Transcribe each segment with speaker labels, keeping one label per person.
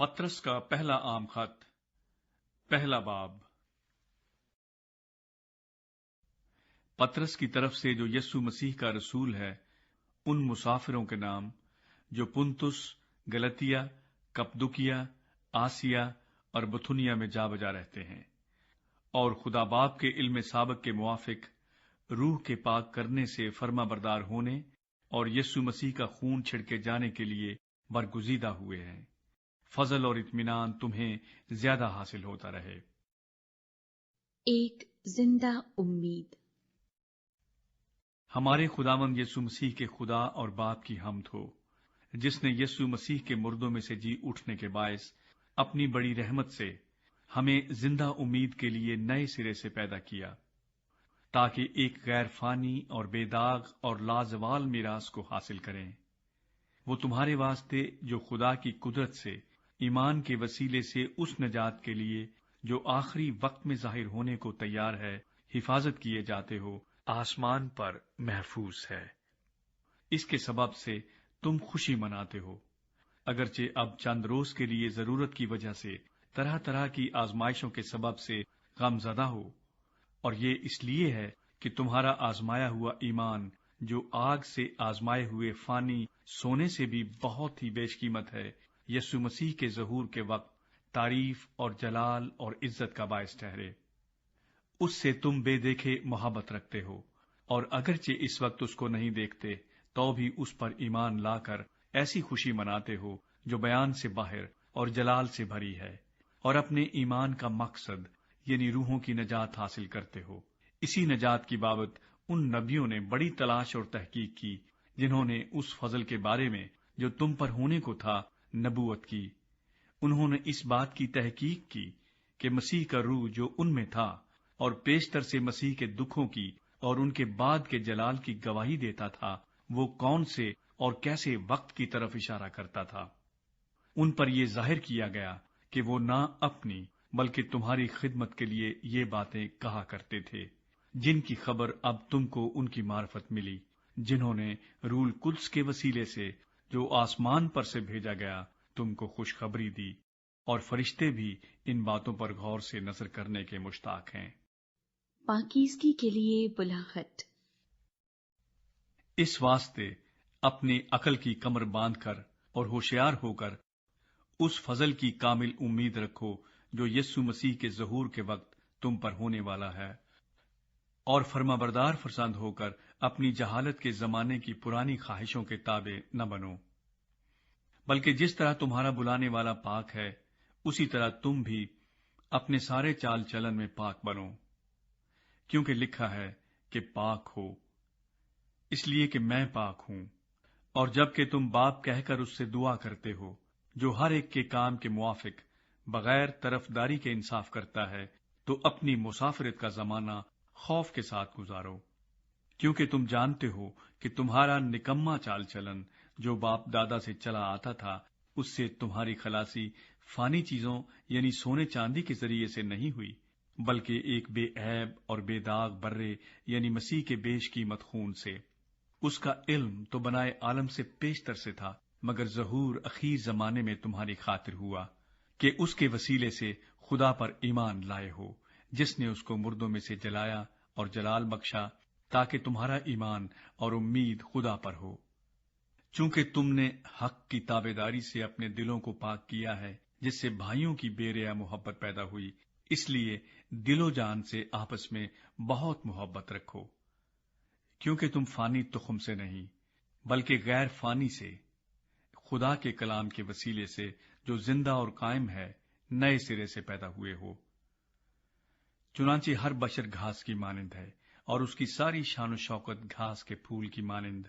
Speaker 1: پطرس کا پہلا عام خط، پہلا باب۔ پطرس کی طرف سے جو یسوع مسیح کا رسول ہے، ان مسافروں کے نام جو پنتس، گلتیہ، کپدوکیہ، آسیہ اور بتھنیہ میں جا بجا رہتے ہیں، اور خدا باپ کے علم سابق کے موافق روح کے پاک کرنے سے فرما بردار ہونے اور یسوع مسیح کا خون چھڑکے جانے کے لیے برگزیدہ ہوئے ہیں، فضل اور اطمینان تمہیں زیادہ حاصل ہوتا رہے۔
Speaker 2: ایک زندہ امید۔
Speaker 1: ہمارے خداوند یسوع مسیح کے خدا اور باپ کی حمد ہو، جس نے یسوع مسیح کے مردوں میں سے جی اٹھنے کے باعث اپنی بڑی رحمت سے ہمیں زندہ امید کے لیے نئے سرے سے پیدا کیا، تاکہ ایک غیر فانی اور بے داغ اور لازوال میراث کو حاصل کریں۔ وہ تمہارے واسطے جو خدا کی قدرت سے ایمان کے وسیلے سے اس نجات کے لیے جو آخری وقت میں ظاہر ہونے کو تیار ہے حفاظت کیے جاتے ہو، آسمان پر محفوظ ہے۔ اس کے سبب سے تم خوشی مناتے ہو، اگرچہ اب چند روز کے لیے ضرورت کی وجہ سے طرح طرح کی آزمائشوں کے سبب سے غم زدہ ہو، اور یہ اس لیے ہے کہ تمہارا آزمایا ہوا ایمان جو آگ سے آزمائے ہوئے فانی سونے سے بھی بہت ہی بیش قیمت ہے، یسوع مسیح کے ظہور کے وقت تعریف اور جلال اور عزت کا باعث ٹھہرے۔ اس سے تم بے دیکھے محبت رکھتے ہو، اور اگرچہ اس وقت اس کو نہیں دیکھتے تو بھی اس پر ایمان لا کر ایسی خوشی مناتے ہو جو بیان سے باہر اور جلال سے بھری ہے، اور اپنے ایمان کا مقصد یعنی روحوں کی نجات حاصل کرتے ہو۔ اسی نجات کی بابت ان نبیوں نے بڑی تلاش اور تحقیق کی جنہوں نے اس فضل کے بارے میں جو تم پر ہونے کو تھا نبوت کی۔ انہوں نے اس بات کی تحقیق کی کہ مسیح کا روح جو ان میں تھا اور پیشتر سے مسیح کے دکھوں کی اور ان کے بعد کے جلال کی گواہی دیتا تھا، وہ کون سے اور کیسے وقت کی طرف اشارہ کرتا تھا۔ ان پر یہ ظاہر کیا گیا کہ وہ نہ اپنی بلکہ تمہاری خدمت کے لیے یہ باتیں کہا کرتے تھے، جن کی خبر اب تم کو ان کی معرفت ملی، جنہوں نے روح القدس کے وسیلے سے جو آسمان پر سے بھیجا گیا تم کو خوشخبری دی، اور فرشتے بھی ان باتوں پر غور سے نظر کرنے کے مشتاق ہیں۔
Speaker 2: پاکیزگی کے لیے بلاغت۔
Speaker 1: اس واسطے اپنی عقل کی کمر باندھ کر اور ہوشیار ہو کر اس فضل کی کامل امید رکھو جو یسوع مسیح کے ظہور کے وقت تم پر ہونے والا ہے، اور فرمانبردار فرزند ہو کر اپنی جہالت کے زمانے کی پرانی خواہشوں کے تابع نہ بنو، بلکہ جس طرح تمہارا بلانے والا پاک ہے اسی طرح تم بھی اپنے سارے چال چلن میں پاک بنو، کیونکہ لکھا ہے کہ پاک ہو اس لیے کہ میں پاک ہوں۔ اور جب کہ تم باپ کہہ کر اس سے دعا کرتے ہو جو ہر ایک کے کام کے موافق بغیر طرفداری کے انصاف کرتا ہے، تو اپنی مسافرت کا زمانہ خوف کے ساتھ گزارو، کیونکہ تم جانتے ہو کہ تمہارا نکما چال چلن جو باپ دادا سے چلا آتا تھا، اس سے تمہاری خلاصی فانی چیزوں یعنی سونے چاندی کے ذریعے سے نہیں ہوئی، بلکہ ایک بے عیب اور بے داغ برے یعنی مسیح کے بیش قیمت خون سے۔ اس کا علم تو بنائے عالم سے پیشتر سے تھا، مگر ظہور اخیر زمانے میں تمہاری خاطر ہوا کہ اس کے وسیلے سے خدا پر ایمان لائے ہو، جس نے اس کو مردوں میں سے جلایا اور جلال بخشا، تاکہ تمہارا ایمان اور امید خدا پر ہو۔ چونکہ تم نے حق کی تابعداری سے اپنے دلوں کو پاک کیا ہے، جس سے بھائیوں کی بے ریا محبت پیدا ہوئی، اس لیے دل و جان سے آپس میں بہت محبت رکھو، کیونکہ تم فانی تخم سے نہیں بلکہ غیر فانی سے، خدا کے کلام کے وسیلے سے جو زندہ اور قائم ہے، نئے سرے سے پیدا ہوئے ہو۔ چنانچہ ہر بشر گھاس کی مانند ہے، اور اس کی ساری شان و شوکت گھاس کے پھول کی مانند۔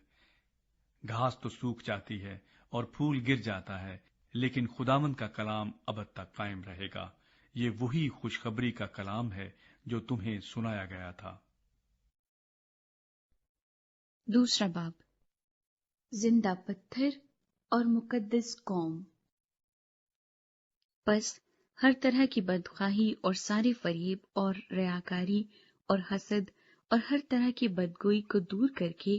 Speaker 1: گھاس تو سوکھ جاتی ہے اور پھول گر جاتا ہے، لیکن خداوند کا کلام ابد تک قائم رہے گا۔ یہ وہی خوشخبری کا کلام ہے جو تمہیں سنایا گیا تھا۔
Speaker 2: دوسرا باب، زندہ پتھر اور مقدس قوم۔ پس ہر طرح کی بدخواہی اور سارے فریب اور ریاکاری اور حسد اور ہر طرح کی بدگوئی کو دور کر کے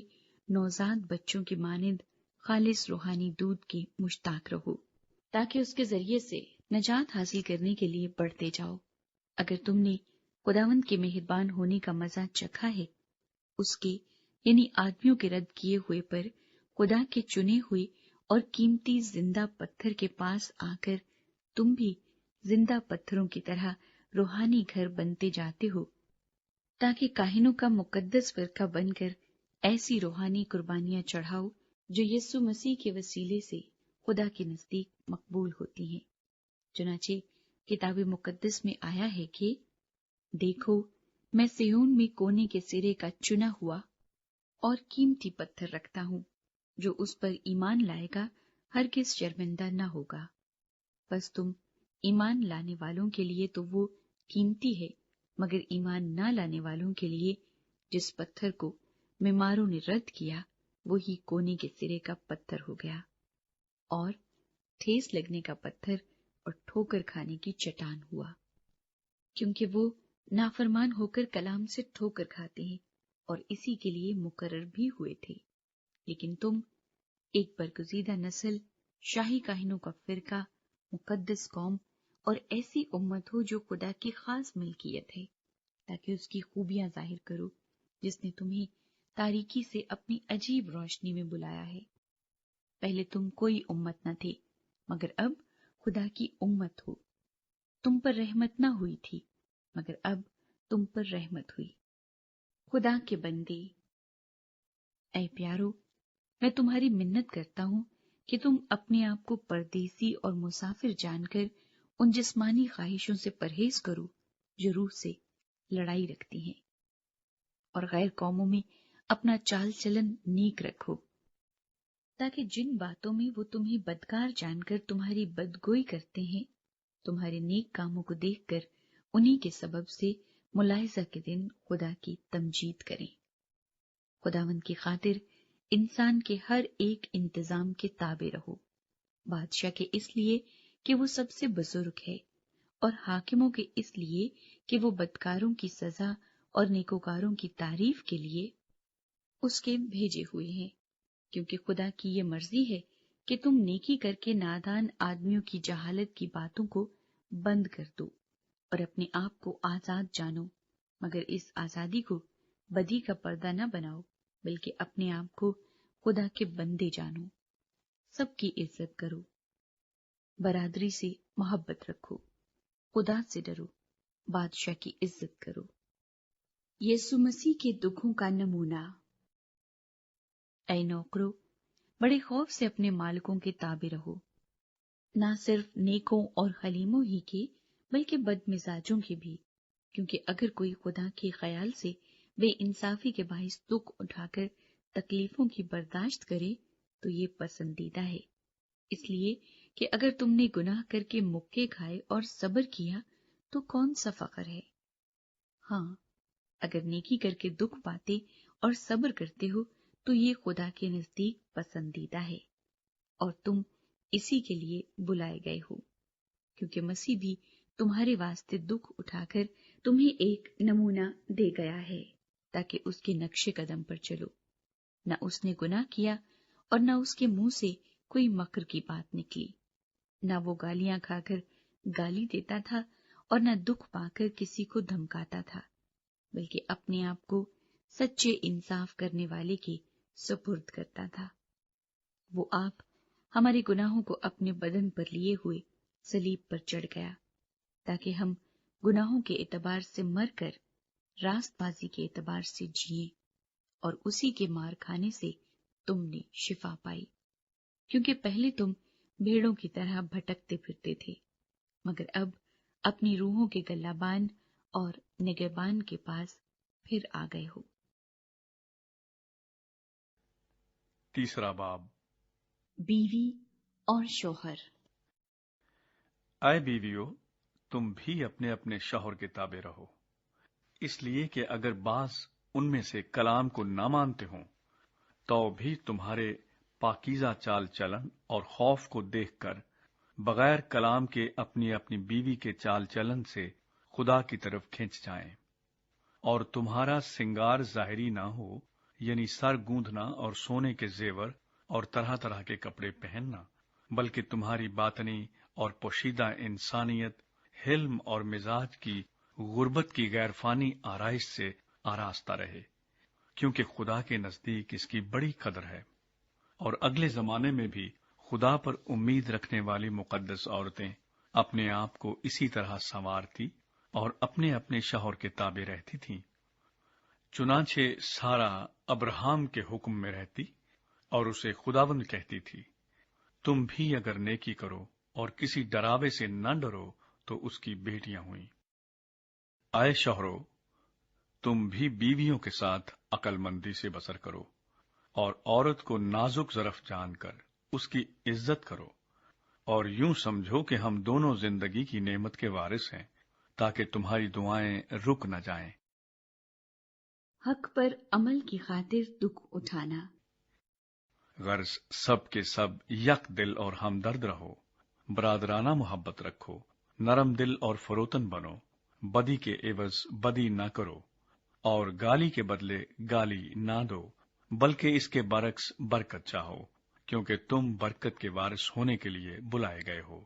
Speaker 2: نوزاد بچوں کی مانند خالص روحانی دودھ کے مشتاق رہو، تاکہ اس کے ذریعے سے نجات حاصل کرنے کے لیے بڑھتے جاؤ۔ اگر تم نے خداوند کے مہربان ہونے کا مزہ چکھا ہے، اس کے یعنی آدمیوں کے رد کیے ہوئے پر خدا کے چنے ہوئے اور قیمتی زندہ پتھر کے پاس آ کر تم بھی زندہ پتھروں کی طرح روحانی گھر بنتے جاتے ہو، تاکہ کاہنوں کا مقدس فرقہ بن کر ایسی روحانی قربانیاں چڑھاؤ جو یسوع مسیح کے وسیلے سے خدا کے نزدیک مقبول ہوتی ہیں۔ چنانچہ کتاب مقدس میں آیا ہے کہ دیکھو، میں صہیون میں کونے کے سرے کا چنا ہوا اور قیمتی پتھر رکھتا ہوں، جو اس پر ایمان لائے گا ہرگز شرمندہ نہ ہوگا۔ بس تم ایمان لانے والوں کے لیے تو وہ قیمتی ہے، مگر ایمان نہ لانے والوں کے لیے جس پتھر کو معماروں نے رد کیا وہی کونے کے سرے کا پتھر ہو گیا، اور ٹھیس لگنے کا پتھر اور ٹھوکر کھانے کی چٹان ہوا، کیونکہ وہ نافرمان ہو کر کلام سے ٹھوکر کھاتے ہیں اور اسی کے لیے مقرر بھی ہوئے تھے۔ لیکن تم ایک برگزیدہ نسل، شاہی کاہنوں کا فرقہ، مقدس قوم اور ایسی امت ہو جو خدا کی خاص ملکیت ہے، تاکہ اس کی خوبیاں ظاہر کرو جس نے تمہیں تاریکی سے اپنی عجیب روشنی میں بلایا ہے۔ پہلے تم کوئی امت نہ تھے، مگر اب خدا کی امت ہو۔ تم پر رحمت نہ ہوئی تھی، مگر اب تم پر رحمت ہوئی۔ خدا کے بندے، اے پیارو، میں تمہاری منت کرتا ہوں کہ تم اپنے آپ کو پردیسی اور مسافر جان کر ان جسمانی خواہشوں سے پرہیز کرو جو روح سے لڑائی رکھتی ہیں، اور غیر قوموں میں اپنا چال چلن نیک رکھو، تاکہ جن باتوں میں وہ تمہیں بدکار جان کر تمہاری بدگوئی کرتے ہیں، تمہارے نیک کاموں کو دیکھ کر انہی کے سبب سے ملاحظہ کے دن خدا کی تمجید کریں۔ خداوند کی خاطر انسان کے ہر ایک انتظام کے تابع رہو، بادشاہ کے اس لیے کہ وہ سب سے بزرگ ہے، اور حاکموں کے اس لیے کہ وہ بدکاروں کی سزا اور نیکوکاروں کی تعریف کے لیے اس کے بھیجے ہوئے ہیں، کیونکہ خدا کی یہ مرضی ہے کہ تم نیکی کر کے نادان آدمیوں کی جہالت کی باتوں کو بند کر دو اور اپنے آپ کو آزاد جانو، مگر اس آزادی کو بدی کا پردہ نہ بناؤ، بلکہ اپنے آپ کو خدا کے بندے جانو۔ سب کی عزت کرو، برادری سے محبت رکھو، خدا سے ڈرو، بادشاہ کی عزت کرو۔ یسوع مسیح کے دکھوں کا نمونہ۔ اے نوکرو، بڑے خوف سے اپنے مالکوں کے تابع رہو، نہ صرف نیکوں اور حلیموں ہی کے بلکہ بد مزاجوں کے بھی، کیونکہ اگر کوئی خدا کے خیال سے بے انصافی کے باعث دکھ اٹھا کر تکلیفوں کی برداشت کرے تو یہ پسندیدہ ہے، اس لیے کہ اگر تم نے گناہ کر کے مکے کھائے اور صبر کیا تو کون سا فخر ہے؟ ہاں، اگر نیکی کر کے دکھ پاتے اور صبر کرتے ہو تو یہ خدا کے نزدیک پسندیدہ ہے، اور تم اسی کے لیے بلائے گئے ہو، کیونکہ مسیح بھی تمہارے واسطے دکھ اٹھا کر تمہیں ایک نمونہ دے گیا ہے تاکہ اس کے نقش قدم پر چلو۔ نہ اس نے گناہ کیا اور نہ اس کے منہ سے کوئی مکر کی بات نکلی، نہ وہ گالیاں کھا کر گالی دیتا تھا اور نہ دکھ پا کر کسی کو دھمکاتا تھا، بلکہ اپنے آپ کو سچے انصاف کرنے والے کے سپرد کرتا تھا۔ وہ آپ ہمارے گناہوں کو اپنے بدن پر لیے ہوئے صلیب پر چڑھ گیا تاکہ ہم گناہوں کے اعتبار سے مر کر راست بازی کے اعتبار سے جیئیں، اور اسی کے مار کھانے سے تم نے شفا پائی، کیونکہ پہلے تم بھیڑوں کی طرح بھٹکتے پھرتے تھے، مگر اب اپنی روحوں کے گلابان اور نگہبان کے پاس پھر آ گئے ہو۔
Speaker 1: تیسرا باب،
Speaker 2: بیوی اور شوہر۔
Speaker 1: اے بیویو، تم بھی اپنے اپنے شوہر کے تابع رہو، اس لیے کہ اگر بعض ان میں سے کلام کو نہ مانتے ہوں تو بھی تمہارے پاکیزہ چال چلن اور خوف کو دیکھ کر بغیر کلام کے اپنی اپنی بیوی کے چال چلن سے خدا کی طرف کھنچ جائیں، اور تمہارا سنگار ظاہری نہ ہو، یعنی سر گوندھنا اور سونے کے زیور اور طرح طرح کے کپڑے پہننا، بلکہ تمہاری باطنی اور پوشیدہ انسانیت حلم اور مزاج کی غربت کی غیر فانی آرائش سے آراستہ رہے، کیونکہ خدا کے نزدیک اس کی بڑی قدر ہے۔ اور اگلے زمانے میں بھی خدا پر امید رکھنے والی مقدس عورتیں اپنے آپ کو اسی طرح سنوارتی اور اپنے اپنے شوہر کے تابع رہتی تھیں۔ چنانچہ سارا ابراہیم کے حکم میں رہتی اور اسے خداوند کہتی تھی، تم بھی اگر نیکی کرو اور کسی ڈراوے سے نہ ڈرو تو اس کی بیٹیاں ہوئیں۔ اے شوہرو، تم بھی بیویوں کے ساتھ عقل مندی سے بسر کرو اور عورت کو نازک ظرف جان کر اس کی عزت کرو، اور یوں سمجھو کہ ہم دونوں زندگی کی نعمت کے وارث ہیں، تاکہ تمہاری دعائیں رک نہ جائیں۔
Speaker 2: حق پر عمل کی خاطر دکھ اٹھانا۔
Speaker 1: غرض سب کے سب یک دل اور ہمدرد رہو، برادرانہ محبت رکھو، نرم دل اور فروتن بنو، بدی کے عوض بدی نہ کرو، اور گالی کے بدلے گالی نہ دو، بلکہ اس کے برعکس برکت چاہو، کیونکہ تم برکت کے وارث ہونے کے لیے بلائے گئے ہو۔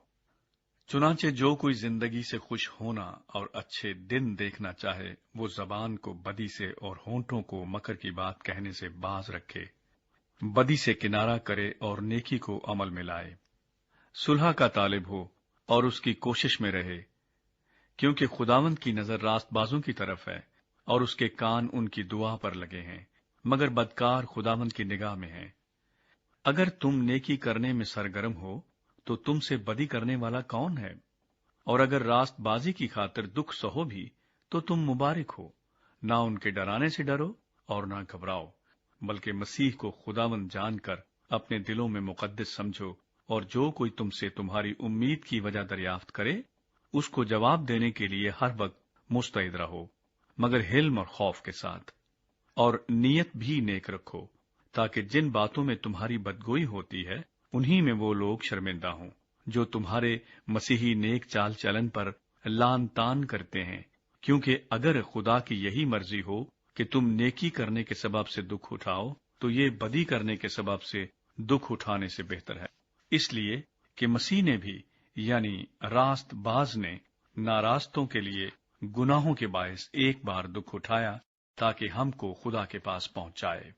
Speaker 1: چنانچہ جو کوئی زندگی سے خوش ہونا اور اچھے دن دیکھنا چاہے، وہ زبان کو بدی سے اور ہونٹوں کو مکر کی بات کہنے سے باز رکھے، بدی سے کنارہ کرے اور نیکی کو عمل میں لائے، صلح کا طالب ہو اور اس کی کوشش میں رہے، کیونکہ خداوند کی نظر راست بازوں کی طرف ہے اور اس کے کان ان کی دعا پر لگے ہیں، مگر بدکار خداوند کی نگاہ میں ہیں۔ اگر تم نیکی کرنے میں سرگرم ہو تو تم سے بدی کرنے والا کون ہے؟ اور اگر راست بازی کی خاطر دکھ سہو بھی تو تم مبارک ہو، نہ ان کے ڈرانے سے ڈرو اور نہ گھبراؤ، بلکہ مسیح کو خداوند جان کر اپنے دلوں میں مقدس سمجھو، اور جو کوئی تم سے تمہاری امید کی وجہ دریافت کرے اس کو جواب دینے کے لیے ہر وقت مستعد رہو، مگر حلم اور خوف کے ساتھ، اور نیت بھی نیک رکھو، تاکہ جن باتوں میں تمہاری بدگوئی ہوتی ہے انہی میں وہ لوگ شرمندہ ہوں جو تمہارے مسیحی نیک چال چلن پر لان تان کرتے ہیں، کیونکہ اگر خدا کی یہی مرضی ہو کہ تم نیکی کرنے کے سبب سے دکھ اٹھاؤ تو یہ بدی کرنے کے سبب سے دکھ اٹھانے سے بہتر ہے، اس لیے کہ مسیح نے بھی یعنی راست باز نے ناراستوں کے لیے گناہوں کے باعث ایک بار دکھ اٹھایا تاکہ ہم کو خدا کے پاس پہنچائے۔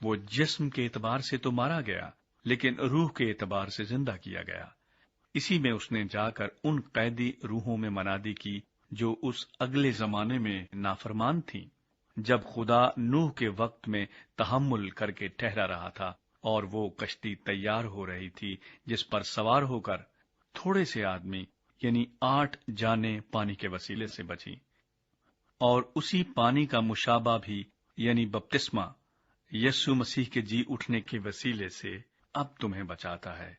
Speaker 1: وہ جسم کے اعتبار سے تو مارا گیا لیکن روح کے اعتبار سے زندہ کیا گیا، اسی میں اس نے جا کر ان قیدی روحوں میں منادی کی جو اس اگلے زمانے میں نافرمان تھیں، جب خدا نوح کے وقت میں تحمل کر کے ٹھہرا رہا تھا اور وہ کشتی تیار ہو رہی تھی جس پر سوار ہو کر تھوڑے سے آدمی یعنی 8 جانیں پانی کے وسیلے سے بچیں، اور اسی پانی کا مشابہ بھی یعنی بپتسمہ یسوع مسیح کے جی اٹھنے کے وسیلے سے اب تمہیں بچاتا ہے۔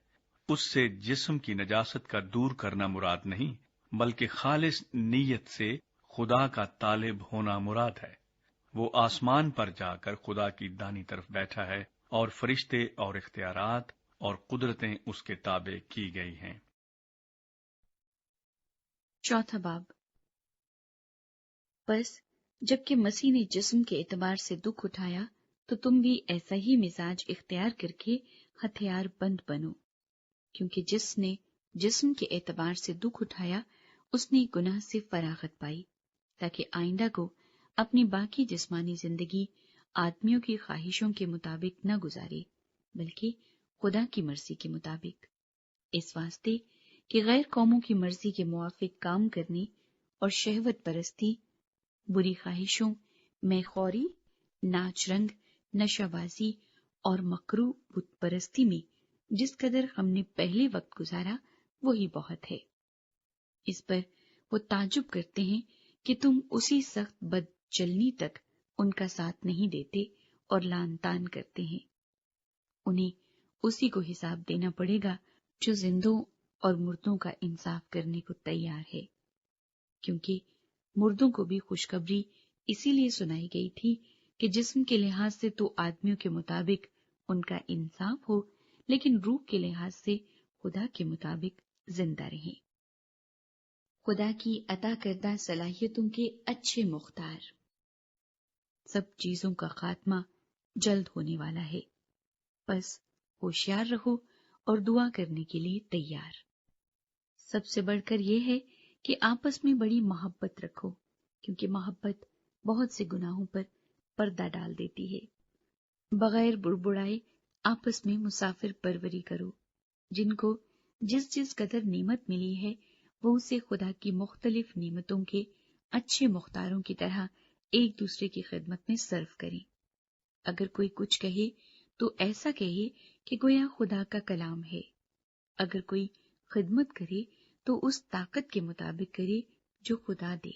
Speaker 1: اس سے جسم کی نجاست کا دور کرنا مراد نہیں، بلکہ خالص نیت سے خدا کا طالب ہونا مراد ہے۔ وہ آسمان پر جا کر خدا کی دانی طرف بیٹھا ہے اور فرشتے اور اختیارات اور قدرتیں اس کے تابع کی گئی ہیں۔
Speaker 2: چوتھا باب۔ بس جبکہ مسیح نے جسم کے اعتبار سے دکھ اٹھایا تو تم بھی ایسا ہی مزاج اختیار کر کے ہتھیار بند بنو، کیونکہ جس نے جسم کے اعتبار سے دکھ اٹھایا اس نے گناہ سے فراغت پائی، تاکہ آئندہ کو اپنی باقی جسمانی زندگی آدمیوں کی خواہشوں کے مطابق نہ گزارے بلکہ خدا کی مرضی کے مطابق، اس واسطے کہ غیر قوموں کی مرضی کے موافق کام کرنے اور شہوت پرستی، بری خواہشوں، میخوری، ناچ رنگ، نشہ بازی اور مکروہ بت پرستی میں جس قدر ہم نے پہلے وقت گزارا وہی بہت ہے۔ اس پر وہ تعجب کرتے ہیں کہ تم اسی سخت بد چلنی تک ان کا ساتھ نہیں دیتے اور لان تان کرتے ہیں۔ انہیں اسی کو حساب دینا پڑے گا جو زندوں اور مردوں کا انصاف کرنے کو تیار ہے، کیونکہ مردوں کو بھی خوشخبری اسی لیے سنائی گئی تھی کہ جسم کے لحاظ سے تو آدمیوں کے مطابق ان کا انصاف ہو، لیکن روح کے لحاظ سے خدا کے مطابق زندہ رہیں۔ خدا کی عطا کردہ صلاحیتوں کے اچھے مختار۔ سب چیزوں کا خاتمہ جلد ہونے والا ہے، بس ہوشیار رہو اور دعا کرنے کے لیے تیار۔ سب سے بڑھ کر یہ ہے کہ آپس میں بڑی محبت رکھو، کیونکہ محبت بہت سے گناہوں پر پردہ ڈال دیتی ہے۔ بغیر بڑبڑائے آپس میں مسافر پروری کرو، جن کو جس جس قدر نعمت ملی ہے وہ اسے خدا کی مختلف نعمتوں کے اچھے مختاروں کی طرح ایک دوسرے کی خدمت میں صرف کریں۔ اگر کوئی کچھ کہے تو ایسا کہے کہ گویا خدا کا کلام ہے۔ اگر کوئی خدمت کرے تو اس طاقت کے مطابق کرے جو خدا دے،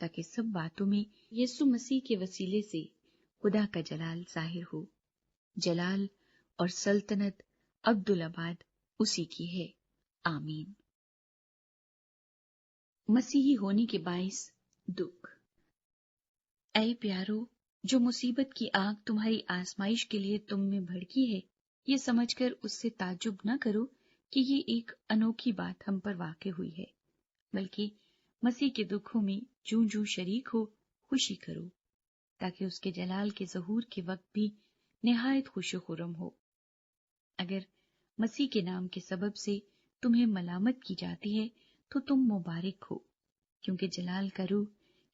Speaker 2: تاکہ سب باتوں میں یسوع مسیح کے وسیلے سے خدا کا جلال ظاہر ہو۔ جلال اور سلطنت عبدالآباد اسی کی ہے، آمین۔ مسیحی ہونے کے باعث دکھ۔ اے پیارو، جو مصیبت کی آگ تمہاری آزمائش کے لیے تم میں بھڑکی ہے، یہ سمجھ کر اس سے تعجب نہ کرو کہ یہ ایک انوکھی بات ہم پر واقع ہوئی ہے، بلکہ مسیح کے دکھوں میں جوں جوں شریک ہو خوشی کرو، تاکہ اس کے جلال کے ظہور کے وقت بھی نہایت خوش و خرم ہو۔ اگر مسیح کے نام کے سبب سے تمہیں ملامت کی جاتی ہے تو تم مبارک ہو، کیونکہ جلال کا روح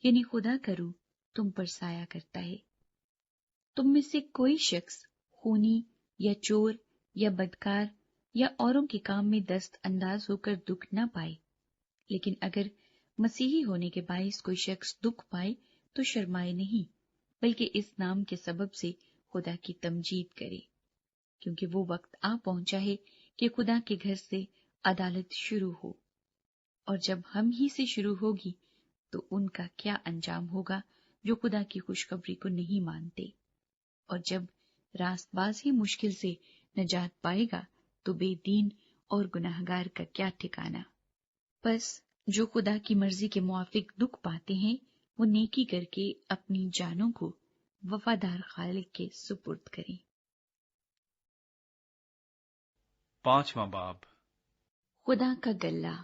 Speaker 2: یعنی خدا کا روح تم پر سایہ کرتا ہے۔ تم میں سے کوئی شخص خونی یا چور یا بدکار یا اوروں کے کام میں دست انداز ہو کر دکھ نہ پائے، لیکن اگر مسیحی ہونے کے باعث کوئی شخص دکھ پائے تو شرمائے نہیں، بلکہ اس نام کے سبب سے خدا کی تمجید کرے، کیونکہ وہ وقت آ پہنچا ہے کہ خدا کے گھر سے عدالت شروع ہو، اور جب ہم ہی سے شروع ہوگی تو ان کا کیا انجام ہوگا جو خدا کی خوشخبری کو نہیں مانتے، اور جب راست باز ہی مشکل سے نجات پائے گا تو بے دین اور گناہگار کا کیا ٹھکانہ۔ پس جو خدا کی مرضی کے موافق دکھ پاتے ہیں وہ نیکی کر کے اپنی جانوں کو وفادار خالق کے سپرد کریں۔
Speaker 1: 5واں باب۔
Speaker 2: خدا کا گلہ۔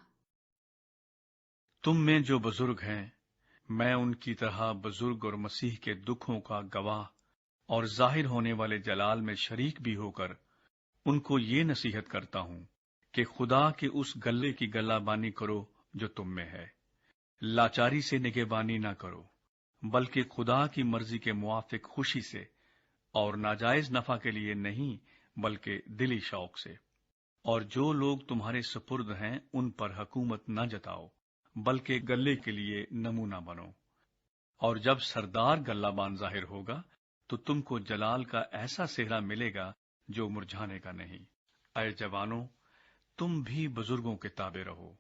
Speaker 1: تم میں جو بزرگ ہیں، میں ان کی طرح بزرگ اور مسیح کے دکھوں کا گواہ اور ظاہر ہونے والے جلال میں شریک بھی ہو کر ان کو یہ نصیحت کرتا ہوں کہ خدا کے اس گلے کی گلہ بانی کرو جو تم میں ہے۔ لاچاری سے نگہبانی نہ کرو، بلکہ خدا کی مرضی کے موافق خوشی سے، اور ناجائز نفع کے لیے نہیں بلکہ دلی شوق سے۔ اور جو لوگ تمہارے سپرد ہیں ان پر حکومت نہ جتاؤ، بلکہ گلے کے لیے نمونہ بنو۔ اور جب سردار گلہ بان ظاہر ہوگا تو تم کو جلال کا ایسا صحرا ملے گا جو مرجھانے کا نہیں۔ اے جوانوں، تم بھی بزرگوں کے تابع رہو،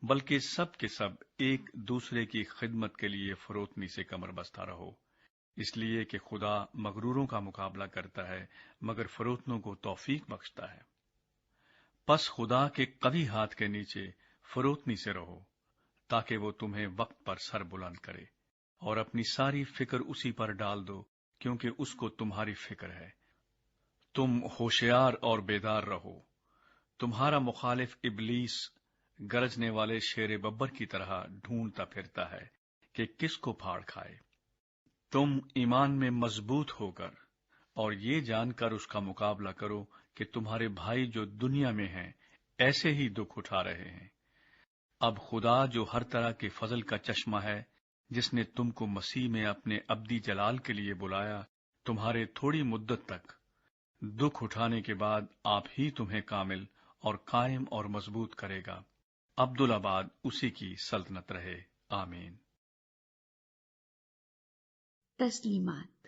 Speaker 1: بلکہ سب کے سب ایک دوسرے کی خدمت کے لیے فروتنی سے کمر بستہ رہو، اس لیے کہ خدا مغروروں کا مقابلہ کرتا ہے مگر فروتنوں کو توفیق بخشتا ہے۔ پس خدا کے قوی ہاتھ کے نیچے فروتنی سے رہو، تاکہ وہ تمہیں وقت پر سر بلند کرے، اور اپنی ساری فکر اسی پر ڈال دو، کیونکہ اس کو تمہاری فکر ہے۔ تم ہوشیار اور بیدار رہو۔ تمہارا مخالف ابلیس گرجنے والے شیر ببر کی طرح ڈھونڈتا پھرتا ہے کہ کس کو پھاڑ کھائے۔ تم ایمان میں مضبوط ہو کر اور یہ جان کر اس کا مقابلہ کرو کہ تمہارے بھائی جو دنیا میں ہیں ایسے ہی دکھ اٹھا رہے ہیں۔ اب خدا جو ہر طرح کے فضل کا چشمہ ہے، جس نے تم کو مسیح میں اپنے ابدی جلال کے لیے بلایا، تمہارے تھوڑی مدت تک دکھ اٹھانے کے بعد آپ ہی تمہیں کامل اور قائم اور مضبوط کرے گا۔ عبدالآباد اسی کی سلطنت رہے، آمین۔
Speaker 2: تسلیمات۔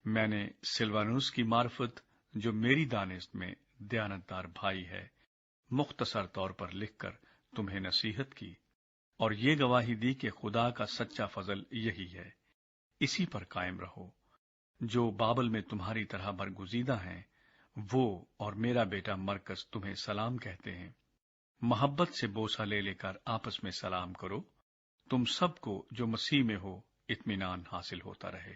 Speaker 1: میں نے سلوانوس کی معرفت، جو میری دانست میں دیانتدار بھائی ہے، مختصر طور پر لکھ کر تمہیں نصیحت کی، اور یہ گواہی دی کہ خدا کا سچا فضل یہی ہے، اسی پر قائم رہو۔ جو بابل میں تمہاری طرح برگزیدہ ہیں، وہ اور میرا بیٹا مرکز تمہیں سلام کہتے ہیں۔ محبت سے بوسہ لے لے کر آپس میں سلام کرو۔ تم سب کو جو مسیح میں ہو اطمینان حاصل ہوتا رہے۔